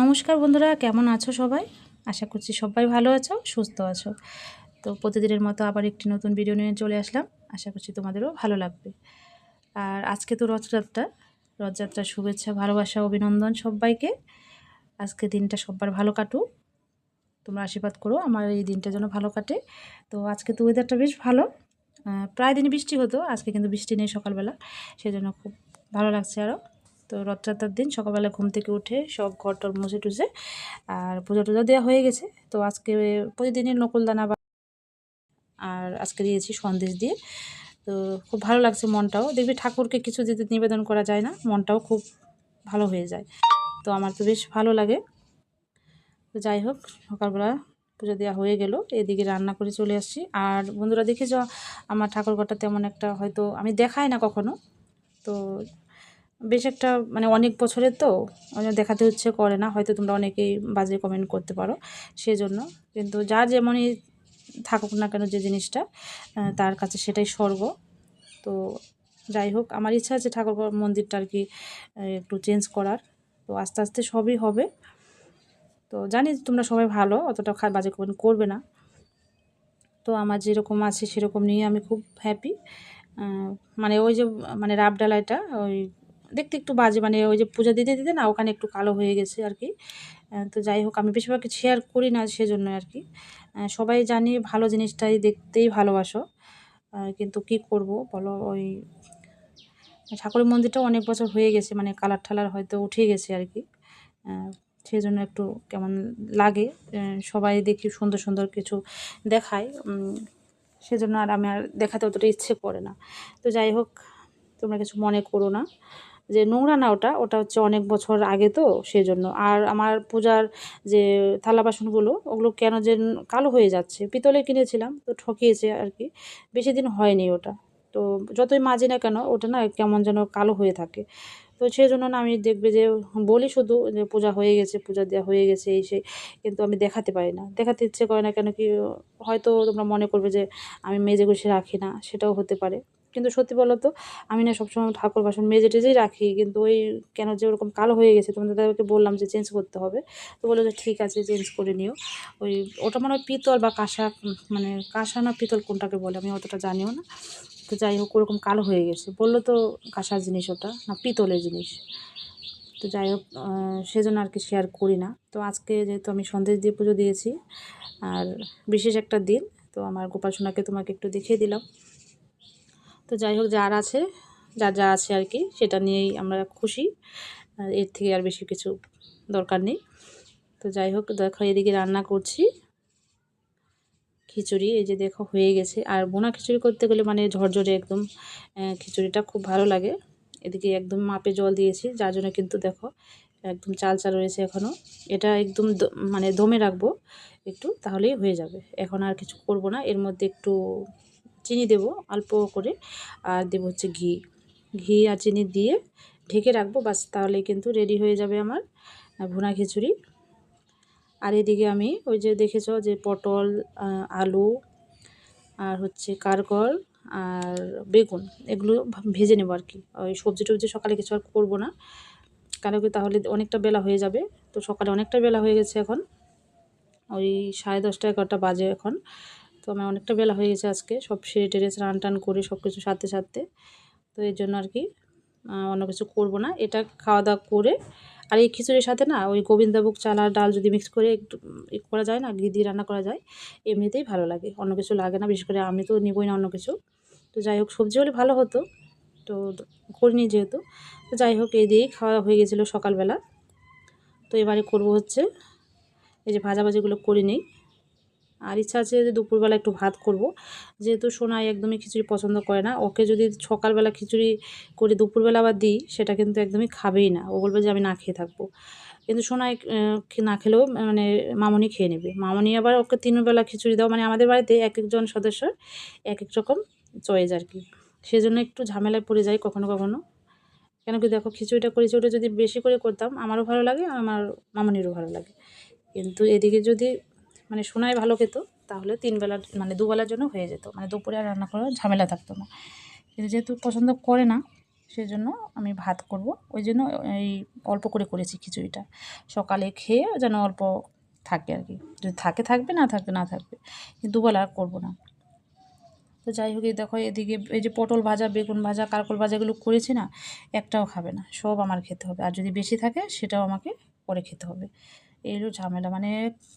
নমস্কার বন্ধুরা, কেমন আছো সবাই? আশা করছি সবাই ভালো আছো, সুস্থ আছো। তো প্রতিদিনের মতো আবার একটি নতুন ভিডিও নিয়ে চলে আসলাম। আশা করছি তোমাদেরও ভালো লাগবে। আর আজকে তো রথযাত্রার শুভেচ্ছা, ভালোবাসা, অভিনন্দন সবাইকে। আজকে দিনটা সবার ভালো কাটুক, তোমরা আশীর্বাদ করো আমার এই দিনটা যেন ভালো কাটে। তো আজকে তো ওয়েদারটা বেশ ভালো, প্রায় দিনই বৃষ্টি হতো, আজকে কিন্তু বৃষ্টি নেই সকালবেলা, সেজন্য খুব ভালো লাগছে আরও। তো রথযাত্রার দিন সকালবেলা ঘুম থেকে উঠে সব ঘর টর মুছে টুছে আর পুজো টুজো দেওয়া হয়ে গেছে। তো আজকে প্রতিদিনই নকুলদানা আর আজকে দিয়েছি সন্দেশ দিয়ে। তো খুব ভালো লাগছে, মনটাও দেখবি ঠাকুরকে কিছু যদি নিবেদন করা যায় না, মনটাও খুব ভালো হয়ে যায়। তো আমার তো বেশ ভালো লাগে। তো যাই হোক, সকালবেলা পুজো দেওয়া হয়ে গেল, এদিকে রান্না করে চলে আসছি। আর বন্ধুরা দেখেছ আমার ঠাকুরঘরটা তেমন একটা হয়তো আমি দেখাই না কখনো, তো বেশ একটা মানে অনেক বছরের তো দেখাতে হচ্ছে করে না, হয়তো তোমরা অনেকেই বাজে কমেন্ট করতে পারো সেজন্য। কিন্তু যার যেমনই থাকুক না কেন যে জিনিসটা তার কাছে সেটাই স্বর্গ। তো যাই হোক, আমার ইচ্ছা আছে ঠাকুর মন্দিরটা আর কি একটু চেঞ্জ করার। তো আস্তে আস্তে সবই হবে। তো জানি তোমরা সবাই ভালো, অতটা বাজে কমেন্ট করবে না। তো আমার যেরকম আছে সেরকম নিয়ে আমি খুব হ্যাপি। মানে ওই যে মানে রাব ডালাইটা ওই দেখতে একটু বাজে, মানে ওই যে পূজা দিতে দিতে না ওখানে একটু কালো হয়ে গেছে আর কি। তো যাই হোক, আমি বেশিরভাগ শেয়ার করি না সেজন্য আর কি। সবাই জানি ভালো জিনিসটাই দেখতেই ভালোবাসো, কিন্তু কি করব বলো, ওই ঠাকুরের মন্দিরটাও অনেক বছর হয়ে গেছে, মানে কালার ঠালার হয়তো উঠে গেছে আর কি। সেই জন্য একটু কেমন লাগে, সবাই দেখি সুন্দর সুন্দর কিছু দেখায়, সেজন্য আর আমি আর দেখাতে অতটা ইচ্ছে করে না। তো যাই হোক, তোমরা কিছু মনে করো না যে নোংরা না, ওটা ওটা হচ্ছে অনেক বছর আগে তো সেজন্য। আর আমার পূজার যে থালা বাসনগুলো ওগুলো কেন যে কালো হয়ে যাচ্ছে, পিতলে কিনেছিলাম তো ঠকিয়েছে আর কি, বেশি দিন হয়নি ওটা। তো যতই মাজি না কেন ওটা না কেমন যেন কালো হয়ে থাকে। তো সেই জন্য না আমি দেখবে যে বলি শুধু যে পূজা হয়ে গেছে, পূজা দেওয়া হয়ে গেছে এই সেই, কিন্তু আমি দেখাতে পারি না, দেখাতে ইচ্ছে করে না। কেন কি হয়তো তোমরা মনে করবে যে আমি মেজে গুছিয়ে রাখি না, সেটাও হতে পারে। কিন্তু সত্যি বলো তো, আমি না সবসময় ঠাকুর বাসন মেজে টেজেই রাখি, কিন্তু ওই কেন যে ওরকম কালো হয়ে গেছে, তোমাদের দাদাকে বললাম যে চেঞ্জ করতে হবে। তো বললো যে ঠিক আছে চেঞ্জ করে নিও। ওই ওটা মনে হয় পিতল বা কাঁসা, মানে কাঁসা না পিতল কোনটাকে বলে আমি অতটা জানিও না। তো যাই হোক, ওরকম কালো হয়ে গেছে, বললো তো কাঁসার জিনিস ওটা না পিতলের জিনিস। তো যাই হোক, সেজন্য আর কি শেয়ার করি না। তো আজকে যেহেতু আমি সন্দেশ দিয়ে পুজো দিয়েছি আর বিশেষ একটা দিন, তো আমার গোপাল সোনাকে তোমাকে একটু দেখিয়ে দিলাম। তো যাই হোক, যার আছে যার যা আছে আর কি সেটা নিয়েই আমরা খুশি, এর থেকে আর বেশি কিছু দরকার নেই। তো যাই হোক, দেখো এদিকে রান্না করছি খিচুড়ি, এই যে দেখো হয়ে গেছে। আর বোনা খিচুড়ি করতে গেলে মানে ঝরঝরে একদম খিচুড়িটা খুব ভালো লাগে। এদিকে একদম মাপে জল দিয়েছি, যার জন্য কিন্তু দেখো একদম চাল চাল রয়েছে এখনও। এটা একদম মানে দমে রাখবো একটু, তাহলেই হয়ে যাবে। এখন আর কিছু করব না, এর মধ্যে একটু চিনি দেব অল্প করে, আর দেব হচ্ছে ঘি। ঘি আর চিনি দিয়ে ঢেকে রাখবো, বাস তাহলেই কিন্তু রেডি হয়ে যাবে আমার ভুনা খিচুড়ি। আর এদিকে আমি ওই যে দেখেছো যে পটল, আলু আর হচ্ছে কারকল আর বেগুন, এগুলো ভেজে নেবো আর কি। ওই সবজি টবজি সকালে কিছু আর করবো না, কারণ কি তাহলে অনেকটা বেলা হয়ে যাবে। তো সকালে অনেকটা বেলা হয়ে গেছে, এখন ওই 10:30 11টা বাজে এখন। তো আমার অনেকটা বেলা হয়ে গেছে আজকে, সব সেরে টেরে স্নান টান করে সব কিছু সারতে সারতে। তো এর জন্য আর কি অন্য কিছু করব না, এটা খাওয়া দাওয়া করে। আর এই খিচুড়ির সাথে না ওই গোবিন্দভোগ চাল আর ডাল যদি মিক্স করে একটু করা যায় না, ঘি দিয়ে রান্না করা যায়, এমনিতেই ভালো লাগে, অন্য কিছু লাগে না। বিশেষ করে আমি তো নিবই না অন্য কিছু। তো যাই হোক, সবজি হলে ভালো হতো, তো করিনি যেহেতু। তো যাই হোক, এই দিয়েই খাওয়া হয়ে গেছিলো সকালবেলা। তো এবারে করব হচ্ছে এই যে ভাজাভাজিগুলো করে নিই। আর ইচ্ছা আছে যে দুপুরবেলা একটু ভাত করব, যেহেতু সোনাই একদমই খিচুড়ি পছন্দ করে না। ওকে যদি সকালবেলা খিচুড়ি করে দুপুরবেলা আবার দিই, সেটা কিন্তু একদমই খাবেই না, ও বলবে যে আমি না খেয়ে থাকবো। কিন্তু সোনাই না খেলেও মানে মামনি খেয়ে নেবে। মামনি আবার ওকে 3 বেলা খিচুড়ি দাও, মানে আমাদের বাড়িতে এক একজন সদস্যর এক এক রকম চয়েস আর কি। সেজন্য একটু ঝামেলায় পড়ে যাই কখনো কখনো। কেন কি দেখো, খিচুড়িটা করেছি ওটা যদি বেশি করে করতাম আমারও ভালো লাগে, আমার মামনিরও ভালো লাগে। কিন্তু এদিকে যদি মানে সোনাই ভালো খেত, তাহলে 3 বেলা মানে 2 বেলার জন্য হয়ে যেত, মানে দুপুরে আর রান্না করার ঝামেলা থাকতো না। কিন্তু যেহেতু পছন্দ করে না, সেজন্য আমি ভাত করব, ওই জন্য এই অল্প করে করেছি খিচুড়িটা, সকালে খেয়ে যেন অল্প থাকে আর কি, যদি থাকে থাকবে, না থাকবে না থাকবে, কিন্তু দুবেলা আর করবো না। তো যাই হোক, এই দেখো এদিকে এই যে পটল ভাজা, বেগুন ভাজা, কারকল ভাজাগুলো করেছি না, একটাও খাবে না, সব আমার খেতে হবে, আর যদি বেশি থাকে সেটাও আমাকে পরে খেতে হবে। এই হলো ঝামেলা, মানে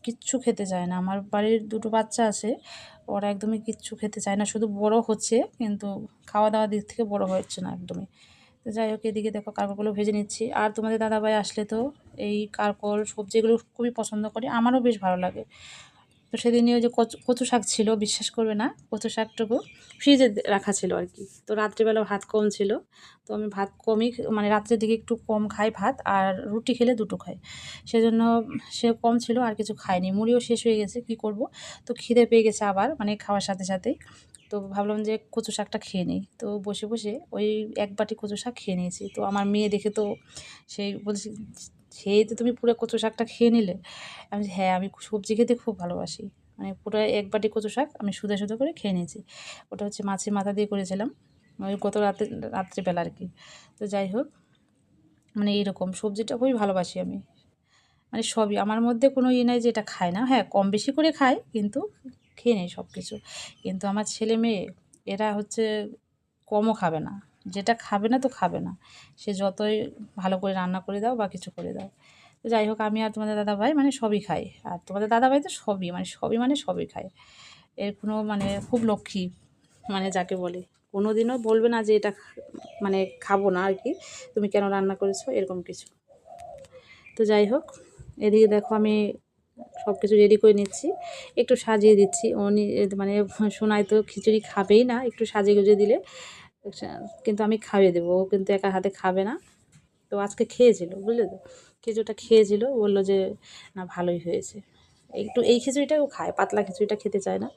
কিচ্ছু খেতে চায় না। আমার বাড়ির দুটো বাচ্চা আছে, ওরা একদমই কিচ্ছু খেতে চায় না, শুধু বড় হচ্ছে কিন্তু খাওয়া দাওয়ার দিক থেকে বড় হচ্ছে না একদমই। তো যাই হোক, এদিকে দেখো কারকলগুলো ভেজে নিচ্ছি। আর তোমাদের দাদাভাই আসলে তো এই কারকল সবজিগুলো খুবই পছন্দ করে, আমারও বেশ ভালো লাগে। তো সেদিনই ওই যে কচু শাক ছিল, বিশ্বাস করবে না, কচু শাকটুকু ফ্রিজে রাখা ছিল আর কি। তো রাত্রিবেলা ভাত কম ছিল, তো আমি ভাত কমই, মানে রাত্রের দিকে একটু কম খাই ভাত, আর রুটি খেলে দুটো খাই, সেজন্য সে কম ছিল, আর কিছু খাইনি, মুড়িও শেষ হয়ে গেছে, কি করব। তো খিদে পেয়ে গেছে আবার, মানে খাওয়ার সাথে সাথেই। তো ভাবলাম যে কচু শাকটা খেয়ে নিই, তো বসে বসে ওই এক বাটি কচু শাক খেয়ে নিয়েছি। তো আমার মেয়ে দেখে তো সেই বলছে, খেয়ে তো তুমি পুরো কচু শাকটা খেয়ে নিলে। আমি বলছি, হ্যাঁ, আমি সবজি খেতে খুব ভালোবাসি, মানে পুরো এক বাটি কচু শাক আমি সুদে সুদে করে খেয়ে নিয়েছি। ওটা হচ্ছে মাছের মাথা দিয়ে করেছিলাম, ওই গত রাত্রিবেলা আর কি। তো যাই হোক, মানে এইরকম সবজিটা খুবই ভালোবাসি আমি, মানে সবই আমার মধ্যে কোনো ইয়ে নাই যে এটা খায় না, হ্যাঁ কম বেশি করে খায় কিন্তু খেয়ে নেই সব কিছু। কিন্তু আমার ছেলে মেয়ে এরা হচ্ছে কমও খাবে না, যেটা খাবে না তো খাবে না, সে যতই ভালো করে রান্না করে দাও বা কিছু করে দাও। তো যাই হোক, আমি আর তোমাদের দাদাভাই মানে সবই খাই, আর তোমাদের দাদাভাই তো সবই খায়। এর কোনো মানে খুব লক্ষ্মী, মানে যাকে বলে, কোনো দিনও বলবে না যে এটা মানে খাবো না আর কি, তুমি কেন রান্না করেছো এরকম কিছু। তো যাই হোক, এদিকে দেখো আমি সব কিছু রেডি করে নিচ্ছি, একটু সাজিয়ে দিচ্ছি। মানে সোনাই তো খিচুড়ি খাবেই না, একটু সাজিয়ে গুজিয়ে দিলে, কিন্তু আমি খাইয়ে দেবো, ও কিন্তু একা হাতে খাবে না। তো আজকে খেয়েছিল, বুঝলে তো, খিচুড়িটা খেয়েছিল, বললো যে না ভালোই হয়েছে। একটু এই খিচুড়িটাও খায়, পাতলা খিচুড়িটা খেতে চায় না,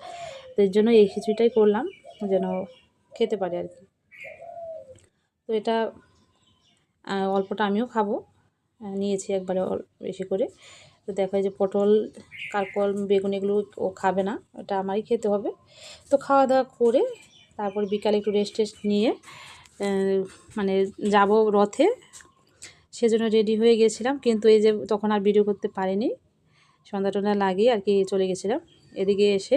তো এর জন্য এই খিচুড়িটাই করলাম যেন খেতে পারে আর কি। তো এটা অল্পটা আমিও খাবো, নিয়েছি একবারে বেশি করে। তো দেখো এই যে পটল, কারকল, বেগুন এগুলো ও খাবে না, এটা আমারই খেতে হবে। তো খাওয়া দাওয়া করে তারপর বিকালে একটু রেস্ট টেস্ট নিয়ে মানে যাব রথে, সেজন্য রেডি হয়ে গেছিলাম, কিন্তু এই যে তখন আর ভিডিও করতে পারিনি, সন্ধ্যা টন্ধা লাগিয়ে আর কি চলে গেছিলাম। এদিকে এসে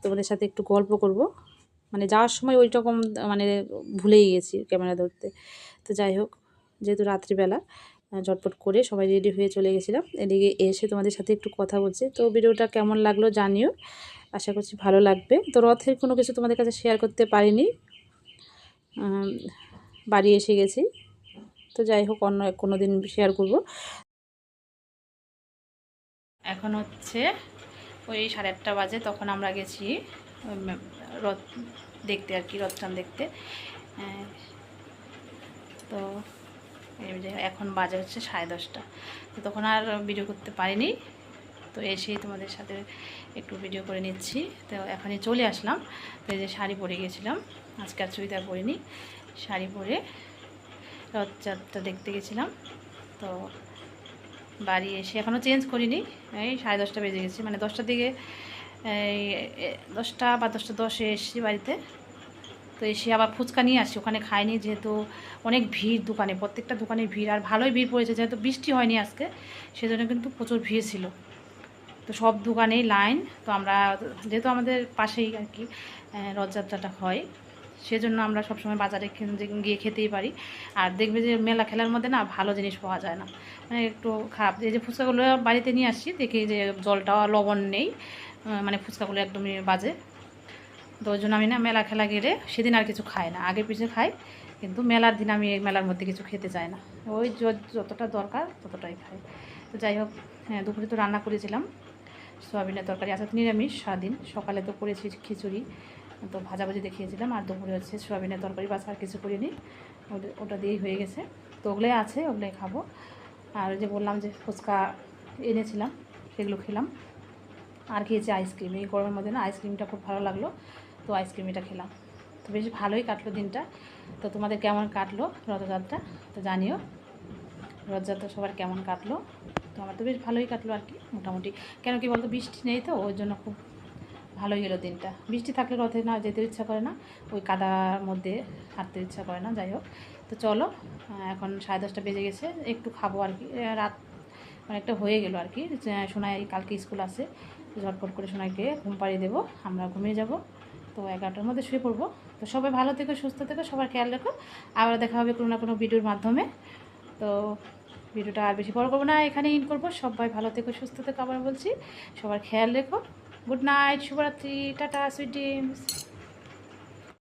তোমাদের সাথে একটু গল্প করব, মানে যাওয়ার সময় ওই রকম মানে ভুলেই গেছি ক্যামেরা ধরতে। তো যাই হোক, যেহেতু রাত্রিবেলা ঝটপট করে সবাই রেডি হয়ে চলে গেছিলাম, এদিকে এসে তোমাদের সাথে একটু কথা বলছি। তো ভিডিওটা কেমন লাগলো জানিও, আশা করছি ভালো লাগবে। তো রথের কোনো কিছু তোমাদের কাছে শেয়ার করতে পারিনি, বাড়ি এসে গেছি। তো যাই হোক, অন্য কোনো দিন শেয়ার করব। এখন হচ্ছে ওই 8:30 বাজে, তখন আমরা গেছি রথ দেখতে আর কি, রথটান দেখতে। তো এই যে এখন বাজে হচ্ছে 10:30, তো তখন আর ভিডিও করতে পারিনি। তো এসেই তোমাদের সাথে একটু ভিডিও করে নিচ্ছি। তো এখনই চলে আসলাম। তো এই যে শাড়ি পরে গেছিলাম, আজকে আর চুড়িদার পরিনি, শাড়ি পরে রথযাত্রা দেখতে গেছিলাম। তো বাড়ি এসে এখনও চেঞ্জ করিনি, এই 10:30 বেজে গেছে, মানে 10টার দিকে, এই 10টা বা 10:10 এসেছি বাড়িতে। তো এসে আবার ফুচকা নিয়ে আসছি, ওখানে খাইনি, যেহেতু অনেক ভিড় দোকানে, প্রত্যেকটা দোকানে ভিড়, আর ভালোই ভিড় পড়েছে, যেহেতু বৃষ্টি হয়নি আজকে, সেজন্য কিন্তু প্রচুর ভিড় ছিল। তো সব দোকানেই লাইন। তো আমরা যেহেতু আমাদের পাশেই আর কি রথযাত্রাটা হয়, সেজন্য আমরা সবসময় বাজারে গিয়ে খেতেই পারি। আর দেখবে যে মেলা খেলার মধ্যে না ভালো জিনিস পাওয়া যায় না, মানে একটু খারাপ। এই যে ফুচকাগুলো বাড়িতে নিয়ে আসছি, দেখি যে জলটা লবণ নেই, মানে ফুচকাগুলো একদমই বাজে। তো ওই জন্য আমি না মেলা খেলা গেলে সেদিন আর কিছু খাই না, আগে পিছিয়ে খাই, কিন্তু মেলার দিন আমি এই মেলার মধ্যে কিছু খেতে চাই না, ওই যতটা দরকার ততটাই খাই। তো যাই হোক, হ্যাঁ দুপুরে তো রান্না করেছিলাম সোয়াবিনের তরকারি, আজকে নিরামিষ স্বাধীন। সকালে তো করেছি খিচুড়ি, তো ভাজাভাজি দেখিয়েছিলাম, আর দুপুরে হচ্ছে সোয়াবিনের তরকারি, বাস আর কিছু করিনি, ওটা দিয়েই হয়ে গেছে। তো ওগুলোই আছে, ওগুলোই খাবো। আর যে বললাম যে ফুচকা এনেছিলাম, সেগুলো খেলাম। আর খেয়েছি আইসক্রিম, এই গরমের মধ্যে না আইসক্রিমটা খুব ভালো লাগলো, তো আইসক্রিম এটা খেলাম। তো বেশ ভালোই কাটলো দিনটা। তো তোমাদের কেমন কাটলো রথযাত্রা তো জানিও, রথযাত্রা সবার কেমন কাটলো। তো আমার তো বেশ ভালোই কাটলো আর কি, মোটামুটি। কেন কি বলতো, বৃষ্টি নেই, তো ওই জন্য খুব ভালোই গেলো দিনটা। বৃষ্টি থাকলে রথে না যেতে ইচ্ছা করে না, ওই কাদার মধ্যে হাঁটতে ইচ্ছা করে না। যাই হোক, তো চলো, এখন 10:30 বেজে গেছে, একটু খাবো আর কি, রাত অনেকটা হয়ে গেল আর কি। সোনাই কালকে স্কুল আছে, ঝটপট করে সোনাইকে ঘুম পাড়িয়ে দেবো, আমরা ঘুমিয়ে যাব। তো 11টার মধ্যে শুয়ে পড়বো। তো সবাই ভালো থেকো, সুস্থ থেকো, সবার খেয়াল রেখো। আবার দেখা হবে কোনো না কোনো ভিডিওর মাধ্যমে। তো ভিডিওটা আর বেশি বড় করবো না, এখানে ইন করবো। সবাই ভালো থেকো, সুস্থ থেকো, আবার বলছি সবার খেয়াল রেখো। গুড নাইট, শুভরাত্রি, টাটা, সুইট ড্রিমস।